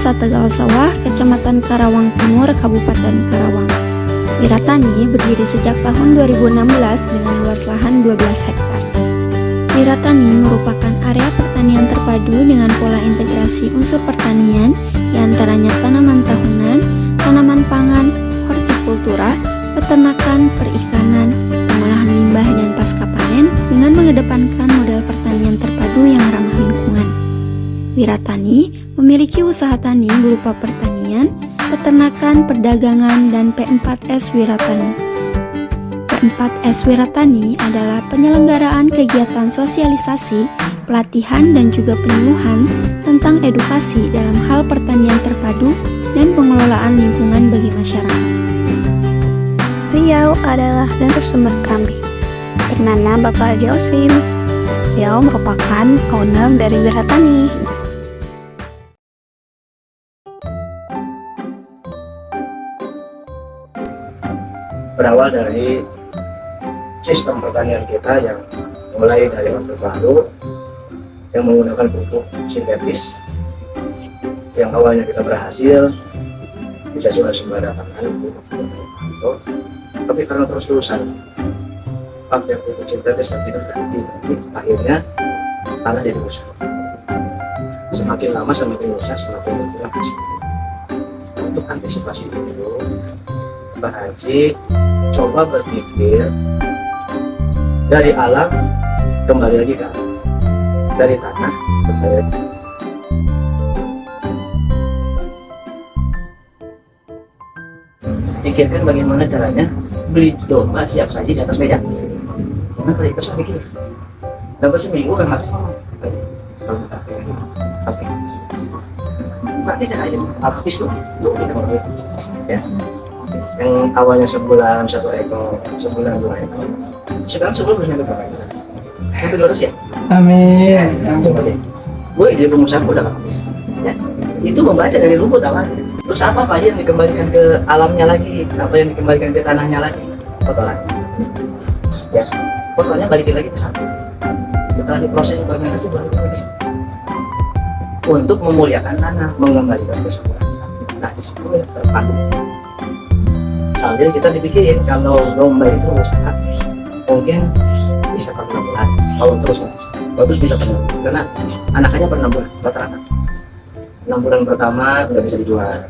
Desa Tegal Sawah, Kecamatan Karawang Timur, Kabupaten Karawang. Wiratani berdiri sejak tahun 2016 dengan luas lahan 12 hektar. Wiratani merupakan area pertanian terpadu dengan pola integrasi unsur pertanian, diantaranya tanaman tahunan, tanaman pangan, hortikultura, peternakan, perikanan, pengolahan limbah dan pasca panen dengan mengedepankan model pertanian terpadu yang ramah lingkungan. Wiratani memiliki usaha tani berupa pertanian, peternakan, perdagangan, dan P4S Wiratani. P4S Wiratani adalah penyelenggaraan kegiatan sosialisasi, pelatihan, dan juga penyuluhan tentang edukasi dalam hal pertanian terpadu dan pengelolaan lingkungan bagi masyarakat. Beliau adalah narasumber kami, bernama Bapak Haji Osim. Beliau merupakan owner dari Wiratani. Berawal dari sistem pertanian kita yang mulai dari Orde Baru yang menggunakan pupuk sintetis, yang awalnya kita berhasil bisa sudah sembarang tapi karena terus-terusan pakai pupuk sintetis dan tidak berhenti, akhirnya tanah jadi rusak. Semakin lama semakin rusak, semakin berkurang hasil. Untuk antisipasi itu, Pak Haji coba berpikir dari alam kembali lagi ke alam, dari tanah kembali lagi. Pikirkan bagaimana caranya beli domba siap saji di atas meja. Karena kali itu saya pikir dapat seminggu kan oke. Berarti kan aja habis tuh ya. Yang awalnya sebulan 1 ekor, sebulan 2 ekor, sekarang sebulan bisa berapa ekor? Hampir 200 ya? Amin. Coba deh, gue jadi pengusaha udah habis ya. Itu membaca dari rumput awalnya. Terus apa aja yang dikembalikan ke alamnya lagi, apa yang dikembalikan ke tanahnya lagi? Kotoran ya, kotorannya balikin lagi ke sana. Setelah diproses fermentasi balikin lagi ke sana untuk memuliakan tanah, mengembalikan kesuburan. Nah disitu ya terpadu. Sambil kita dipikirin kalau domba itu usaha mungkin bisa per 6 bulan, kalau terus bagus bisa per 6 bulan karena anakannya per 6 bulan rata-rata. 6 bulan pertama udah bisa dijual,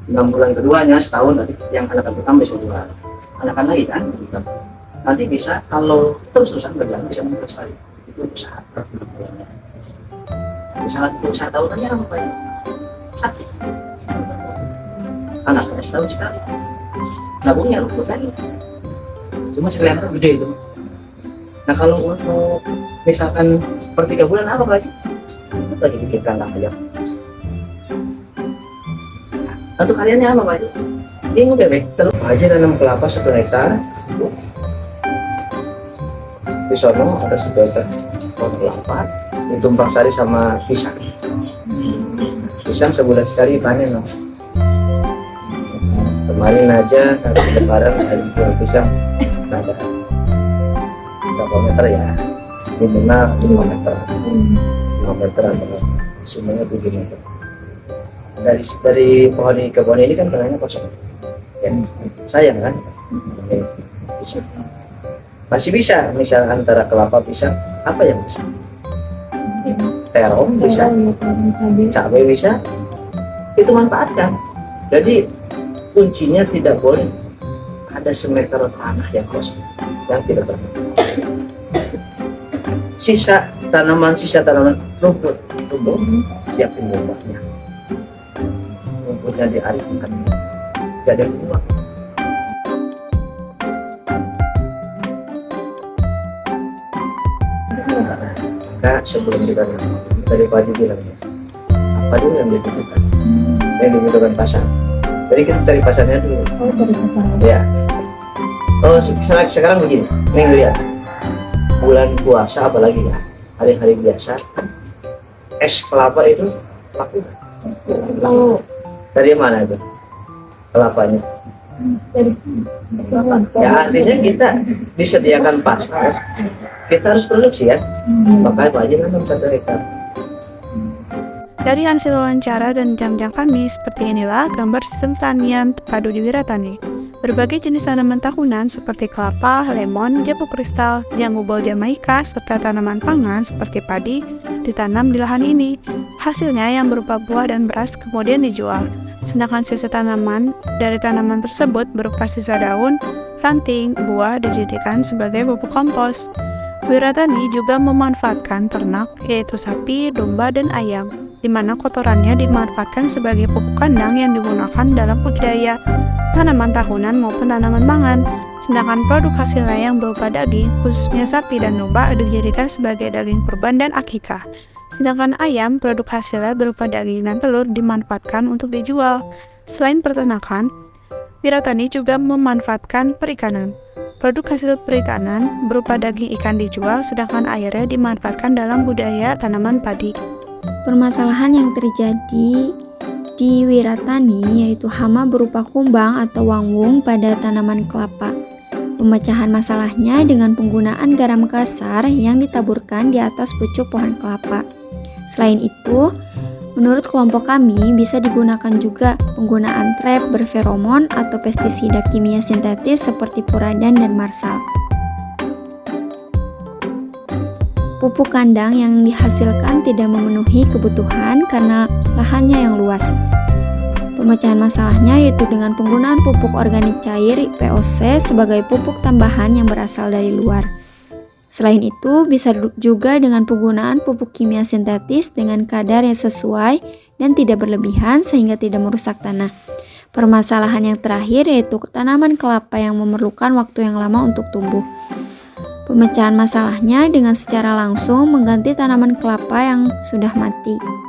6 bulan keduanya setahun nanti yang anakan pertama bisa dijual, anakan lagi kan nanti bisa kalau terus-terusan berjalan bisa meningkat sekali. Itu usaha misalnya usaha tahunannya apa ya? Sakit anaknya setahun sekali, nabungnya rumput lagi, cuma sekalian gede itu. Nah kalau untuk misalkan per 3 bulan apa Pak Haji? Lagi bikin kandang ayam. Nah, untuk kaliannya apa Pak Haji? Ini bebek telur. Pak Haji nanam kelapa 1 hektar. Di sono ada 1 hektar pohon kelapa, ditumpang sari sama pisang. Pisang sebulan sekali panen loh. Kemarin aja hari lebaran hari jual pisang ada berapa meter ya, minimal 5 meter 5 meter atau semuanya 7 meter. Dari pohon ini ke pohon ini kan tengahnya kosong ya, sayang kan. Bisa. Masih bisa misal antara kelapa pisang apa yang bisa, terong bisa, cabai bisa, itu manfaatkan. Jadi kuncinya tidak boleh ada semeter tanah yang kosong yang tidak berguna. Sisa tanaman rumput tumbuh, siapin rumputnya, rumputnya dialihkan, jadi keluar. Nah sebelum kita dari Pak Haji bilang apa dulu yang dibutuhkan, yang dibutuhkan pasar. Jadi kita cari pasarnya dulu. Oh, cari pasarnya. Ya. Oh, sekarang begini. Nih lihat. Bulan puasa apalagi ya. Hari-hari biasa. Es kelapa itu laku. Oh. Dari mana itu? Kelapanya. Dari Ya artinya kita disediakan pasar. Kita harus produksi ya. Makanya Pak Haji nanam 1 hektar. Dari hasil wawancara dan jam-jam kami, seperti inilah gambar sistem tanian terpadu di Wiratani. Berbagai jenis tanaman tahunan seperti kelapa, lemon, jambu kristal, jambu bol Jamaika, serta tanaman pangan seperti padi ditanam di lahan ini. Hasilnya yang berupa buah dan beras kemudian dijual. Sedangkan sisa tanaman dari tanaman tersebut berupa sisa daun, ranting, buah dijadikan sebagai pupuk kompos. Wiratani juga memanfaatkan ternak, yaitu sapi, domba, dan ayam, di mana kotorannya dimanfaatkan sebagai pupuk kandang yang digunakan dalam budidaya tanaman tahunan maupun tanaman pangan. Sedangkan produk hasilnya yang berupa daging, khususnya sapi dan domba, dijadikan sebagai daging kurban dan akikah. Sedangkan ayam, produk hasilnya berupa daging dan telur dimanfaatkan untuk dijual. Selain peternakan, Wiratani juga memanfaatkan perikanan. Produk hasil perikanan berupa daging ikan dijual, sedangkan airnya dimanfaatkan dalam budidaya tanaman padi. Permasalahan yang terjadi di Wiratani yaitu hama berupa kumbang atau wangbung pada tanaman kelapa. Pemecahan masalahnya dengan penggunaan garam kasar yang ditaburkan di atas pucuk pohon kelapa. Selain itu, menurut kelompok kami bisa digunakan juga penggunaan trap berferomon atau pestisida kimia sintetis seperti puradan dan marsal. Pupuk kandang yang dihasilkan tidak memenuhi kebutuhan karena lahannya yang luas. Pemecahan masalahnya yaitu dengan penggunaan pupuk organik cair POC sebagai pupuk tambahan yang berasal dari luar. Selain itu, bisa juga dengan penggunaan pupuk kimia sintetis dengan kadar yang sesuai dan tidak berlebihan sehingga tidak merusak tanah. Permasalahan yang terakhir yaitu tanaman kelapa yang memerlukan waktu yang lama untuk tumbuh. Pemecahan masalahnya dengan secara langsung mengganti tanaman kelapa yang sudah mati.